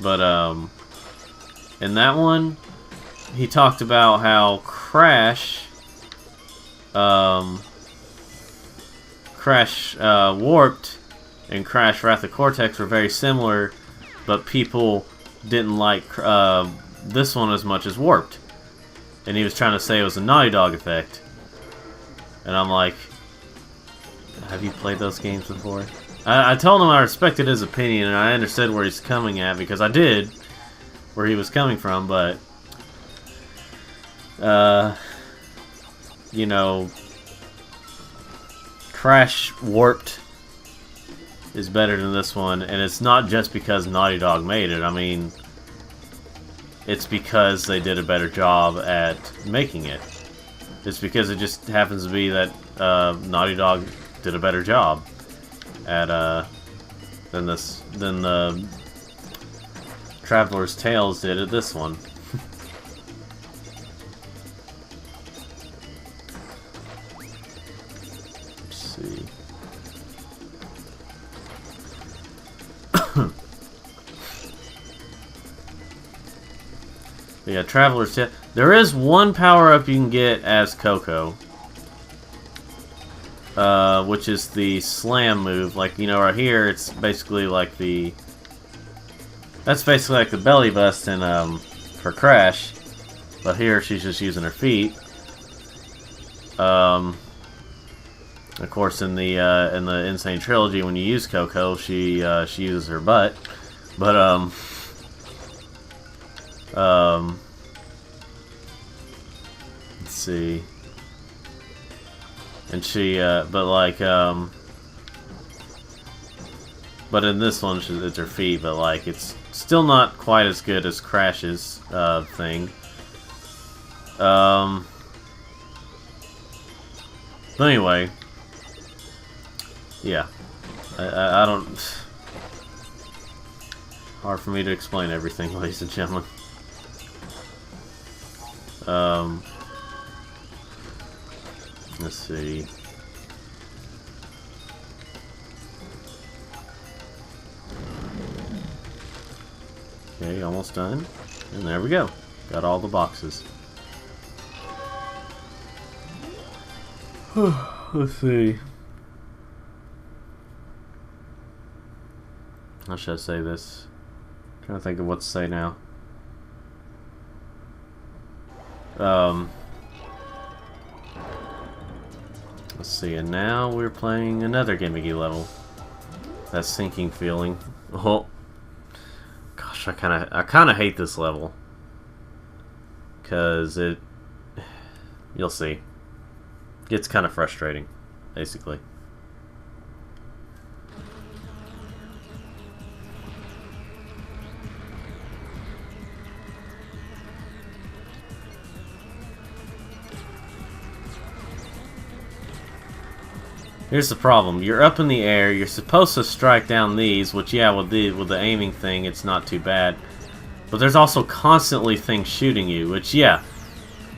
But in that one, he talked about how Crash Warped and Crash Wrath of Cortex were very similar, but people didn't like this one as much as Warped. And he was trying to say it was a Naughty Dog effect. And I'm like, have you played those games before? I told him I respected his opinion and I understood where he's coming at, because I did, where he was coming from, but you know, Crash Warped is better than this one, and it's not just because Naughty Dog made it. I mean, it's because they did a better job at making it. It's because it just happens to be that Naughty Dog did a better job at than the Traveler's Tales did at this one. Let's see. Yeah, Traveler's Tales. There is one power-up you can get as Coco. Which is the slam move. Like, you know, right here, it's basically like the... That's basically like the belly bust in, for Crash. But here, she's just using her feet. Of course, in the Insane Trilogy, when you use Coco, she uses her butt. But, let's see... And she, but like, but in this one, it's her feet, but like, it's still not quite as good as Crash's, thing. But anyway, yeah, I don't, hard for me to explain everything, ladies and gentlemen. Let's see. Okay, almost done. And there we go. Got all the boxes. Let's see. How should I say this? I'm trying to think of what to say now. Let's see, and now we're playing another gimmicky level. That sinking feeling. Oh, gosh, I kind of hate this level, cause you'll see, gets kind of frustrating, basically. Here's the problem. You're up in the air. You're supposed to strike down these, which, yeah, with the aiming thing, it's not too bad. But there's also constantly things shooting you, which, yeah,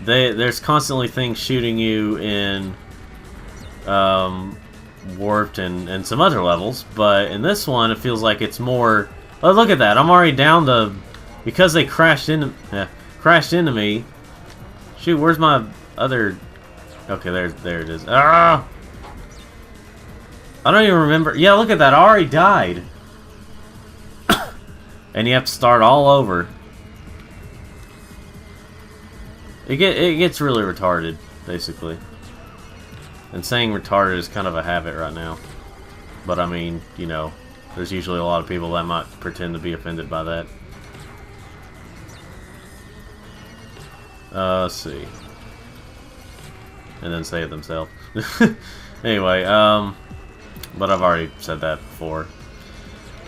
there's constantly things shooting you in Warped and some other levels. But in this one, it feels like it's more... Oh, look at that. I'm already down to... Because they crashed into me. Shoot, where's my other... Okay, there it is. Ah! I don't even remember. Yeah, look at that. I already died. And you have to start all over. It gets really retarded, basically. And saying retarded is kind of a habit right now. But I mean, you know, there's usually a lot of people that might pretend to be offended by that. Let's see. And then say it themselves. Anyway, but I've already said that before.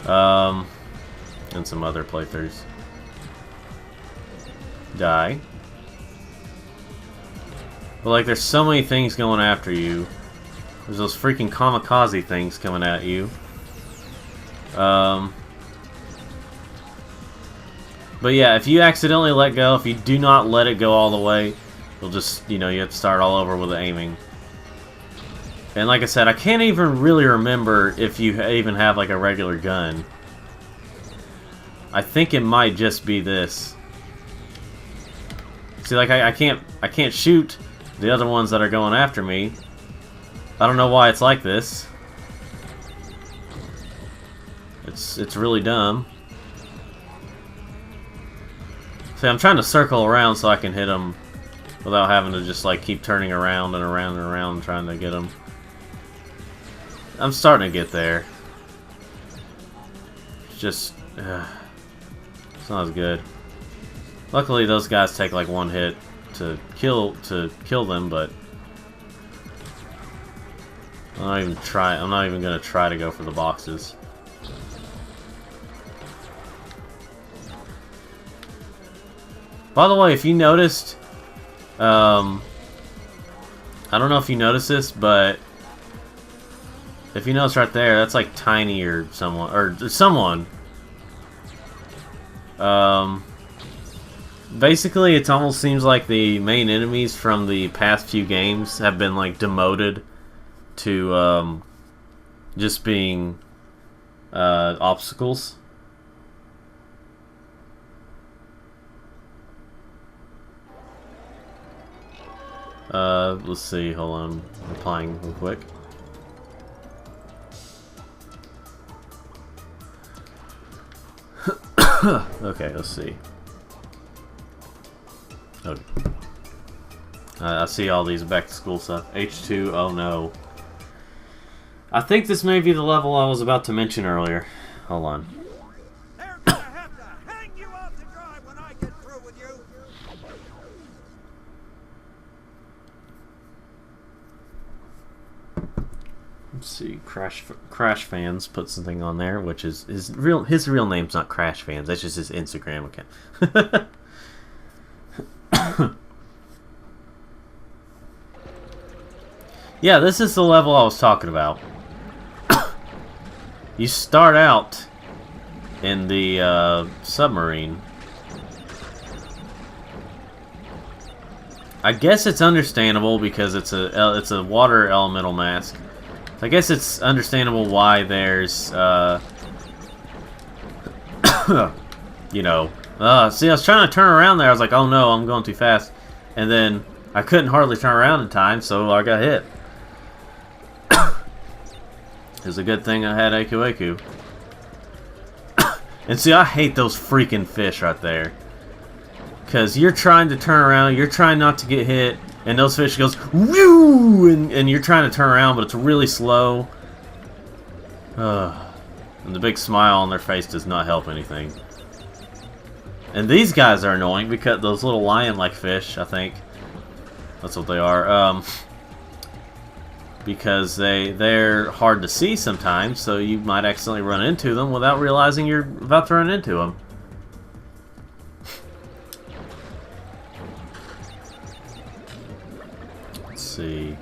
And some other playthroughs. Die. But like, there's so many things going after you. There's those freaking kamikaze things coming at you. But yeah, if you accidentally let go, if you do not let it go all the way, you'll just, you know, you have to start all over with the aiming. And like I said, I can't even really remember if you even have like a regular gun. I think it might just be this. See, like I can't shoot the other ones that are going after me. I don't know why it's like this. It's really dumb. See, I'm trying to circle around so I can hit them without having to just like keep turning around and around and around trying to get them. I'm starting to get there. It's just it's not as good. Luckily, those guys take like one hit to kill them, but I'm not even gonna try to go for the boxes. By the way, if you noticed, I don't know if you noticed this, but if you notice right there, that's like Tiny or someone. Basically, it almost seems like the main enemies from the past few games have been like demoted to just being obstacles. Let's see, hold on, I'm applying real quick. Okay, let's see. Okay. I see all these back to school stuff. H2, oh no. I think this may be the level I was about to mention earlier. Hold on. They're gonna have to hang you off the drive when I get through with you. Let's see, Crash Fans put something on there, which is his real name's not Crash Fans. That's just his Instagram account. Yeah, this is the level I was talking about. You start out in the submarine. I guess it's understandable because it's a water elemental mask. I guess it's understandable why there's you know. See, I was trying to turn around there. I was like, oh no, I'm going too fast, and then I couldn't hardly turn around in time, so I got hit. It's a good thing I had Aku. And see, I hate those freaking fish right there. Because you're trying to turn around, you're trying not to get hit, and those fish goes, woo! And you're trying to turn around, but it's really slow. And the big smile on their face does not help anything. And these guys are annoying because those little lion-like fish, I think. That's what they are. Because they're hard to see sometimes, so you might accidentally run into them without realizing you're about to run into them. Let's see.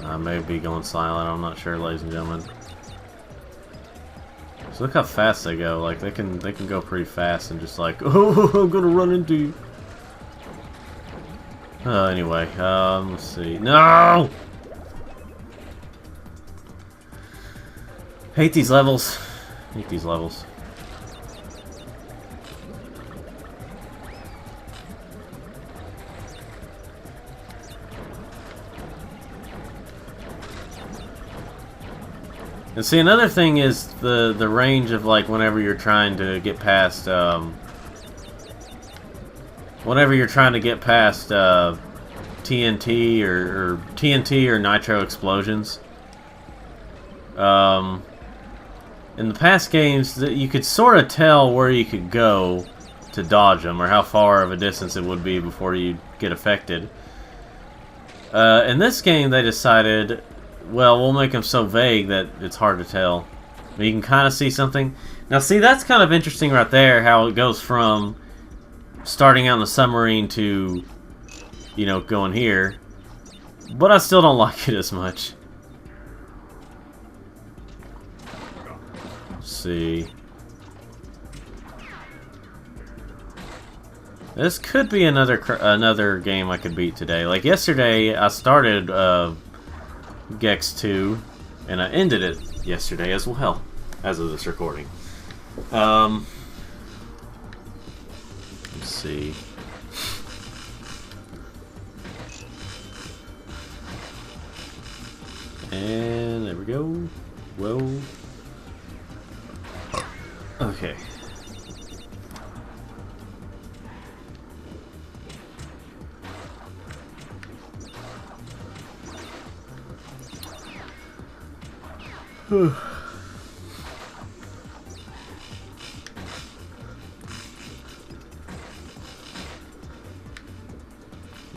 I may be going silent, I'm not sure, ladies and gentlemen. So look how fast they go. Like they can go pretty fast and just like, oh, I'm gonna run into you. Anyway, let's see. No! Hate these levels. Hate these levels. And see, another thing is the range of like whenever you're trying to get past TNT or TNT or nitro explosions. In the past games, you could sort of tell where you could go to dodge them, or how far of a distance it would be before you get affected. In this game, they decided, well, we'll make them so vague that it's hard to tell. But you can kind of see something. Now, see, that's kind of interesting right there, how it goes from starting out in the submarine to, you know, going here. But I still don't like it as much. Let's see. This could be another game I could beat today. Like yesterday, I started Gex 2, and I ended it yesterday as well. as of this recording. Let's see. And there we go. Whoa. Okay.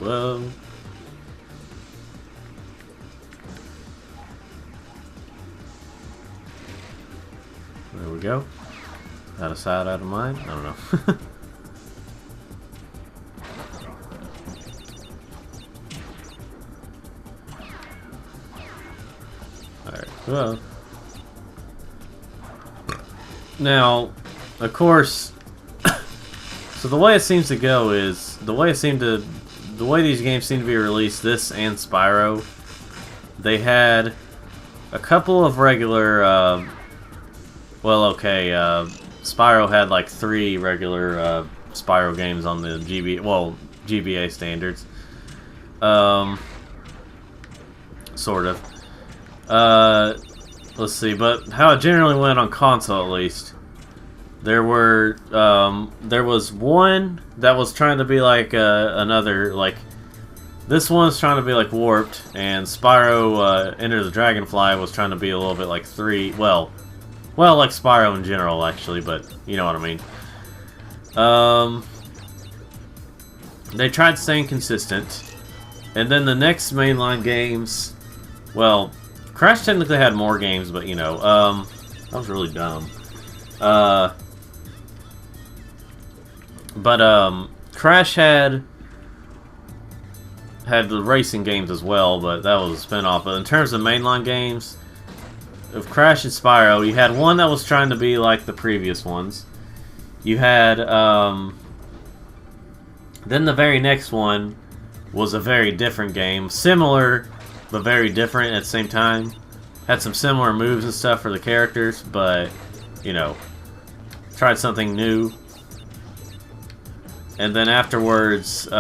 Well, there we go. Out of sight, out of mind. I don't know. Alright, well. Now, of course, so the way it seems to go is, the way these games seem to be released, this and Spyro, they had a couple of regular, well, okay, Spyro had like 3 regular Spyro games on the GBA standards. Sort of. Let's see, but how it generally went on console, at least, there was one that was trying to be like another, like, this one's trying to be like Warped, and Spyro Enter the Dragonfly was trying to be a little bit like 3, well, like Spyro in general, actually, but you know what I mean. They tried staying consistent, and then the next mainline games, well, Crash technically had more games, but you know, that was really dumb. Crash had the racing games as well, but that was a spin-off. But in terms of mainline games, of Crash and Spyro, you had one that was trying to be like the previous ones. You had, then the very next one was a very different game. Similar, but very different at the same time. Had some similar moves and stuff for the characters, but, you know, tried something new. And then afterwards, they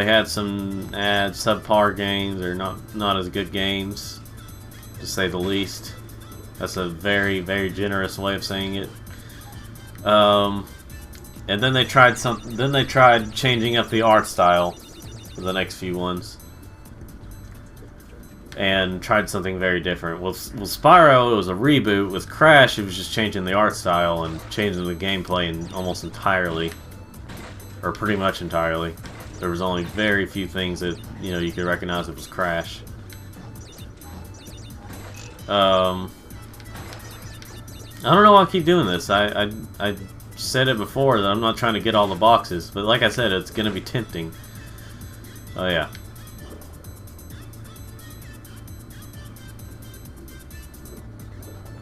had some subpar games, or not as good games, to say the least. That's a very, very generous way of saying it. And then they tried changing up the art style for the next few ones, and tried something very different. With Spyro, it was a reboot. With Crash, it was just changing the art style and changing the gameplay almost entirely, or pretty much entirely. There was only very few things that, you know, you could recognize it was Crash. I don't know why I keep doing this. I said it before that I'm not trying to get all the boxes, but like I said, it's gonna be tempting. Oh yeah.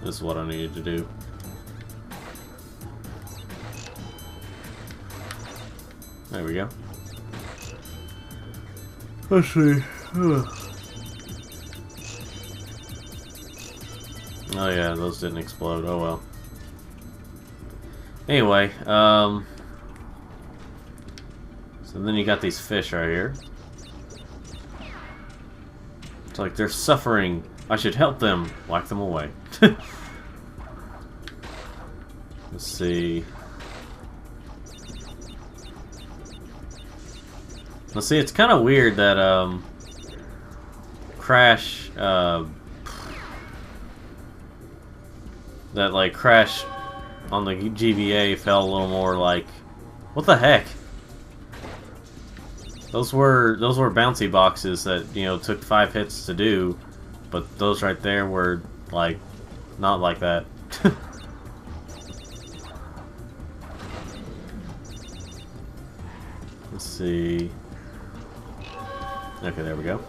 This is what I needed to do. There we go. Let's see. Oh yeah, those didn't explode. Oh well. Anyway, so then you got these fish right here. It's like they're suffering. I should help them. Whack them away. Let's see. Let's see, it's kind of weird that, Crash, that, like, Crash on the GBA felt a little more like, what the heck? Those were bouncy boxes that, you know, took 5 hits to do, but those right there were, like, not like that. Let's see. Okay, there we go.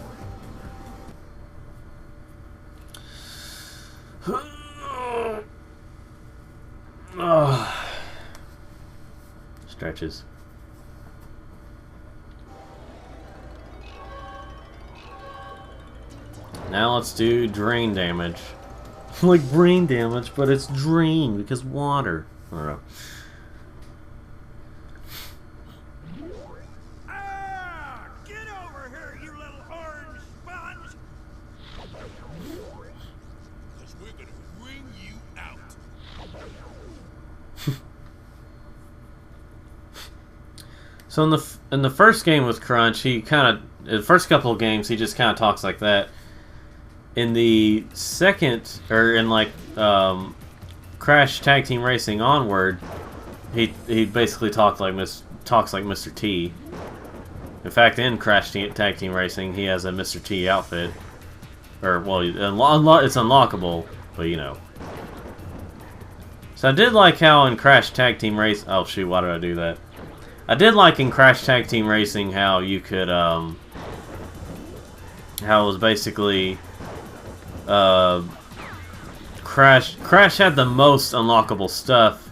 Stretches. Now let's do drain damage. Like brain damage, but it's drain because water. I don't know. Ah! Get over here, you little orange sponge! 'Cause we're gonna wring you out. So in the first game with Crunch, he kind of the first couple of games he just kind of talks like that. In the second, or in like Crash Tag Team Racing Onward, he basically talks like Mr. T. In fact, in Crash Tag Team Racing, he has a Mr. T outfit, or well, it's unlockable, but you know. So I did like how in Crash Tag Team Race, oh shoot, why did I do that? I did like in Crash Tag Team Racing how you could how it was basically Crash had the most unlockable stuff,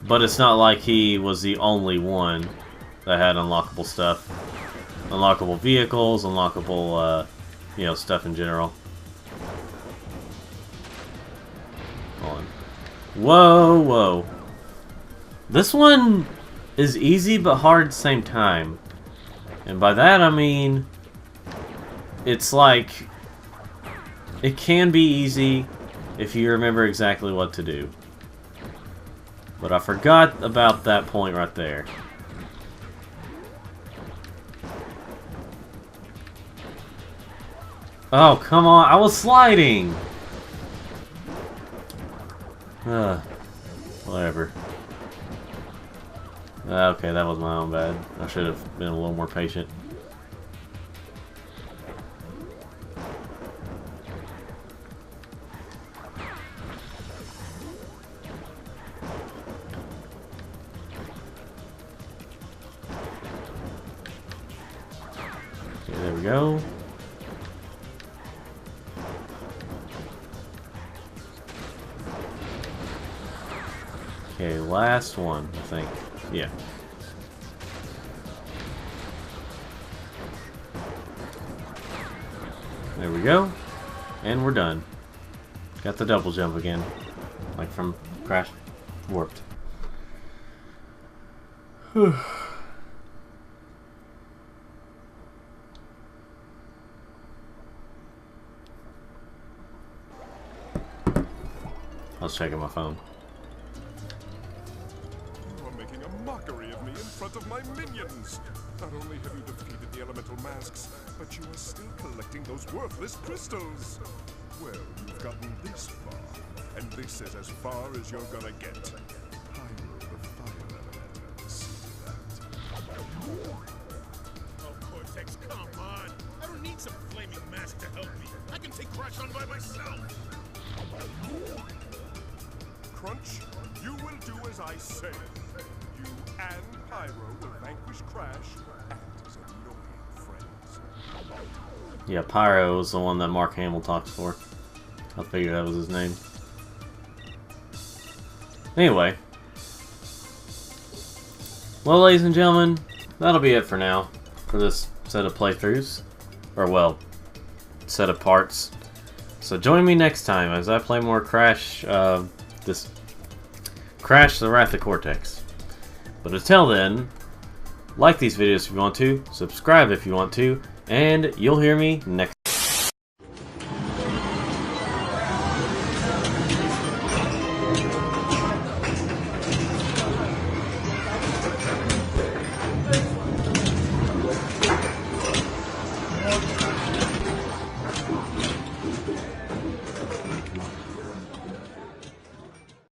but it's not like he was the only one that had unlockable stuff. Unlockable vehicles, unlockable you know, stuff in general. Hold on. Whoa, whoa. This one is easy but hard at the same time. And by that I mean it's like it can be easy if you remember exactly what to do. But I forgot about that point right there. Oh, come on. I was sliding! Whatever. Okay, that was my own bad. I should have been a little more patient. Okay, there we go. Okay, last one, I think. Yeah. There we go. And we're done. Got the double jump again. Like from Crash Warped. I was checking my phone. Mockery of me in front of my minions. Not only have you defeated the elemental masks, but you are still collecting those worthless crystals. Well, you've gotten this far, and this is as far as you're gonna get. Pyro the fire element. See that? Oh, Cortex, come on! I don't need some flaming mask to help me. I can take Crash on by myself. Crunch, you will do as I say. You and Pyro will vanquish Crash and his annoying friends. Yeah, Pyro is the one that Mark Hamill talks for. I figured that was his name. Anyway. Well, ladies and gentlemen, that'll be it for now. For this set of playthroughs. Or, well, set of parts. So join me next time as I play more Crash, Crash the Wrath of Cortex. But until then, like these videos if you want to, subscribe if you want to, and you'll hear me next time.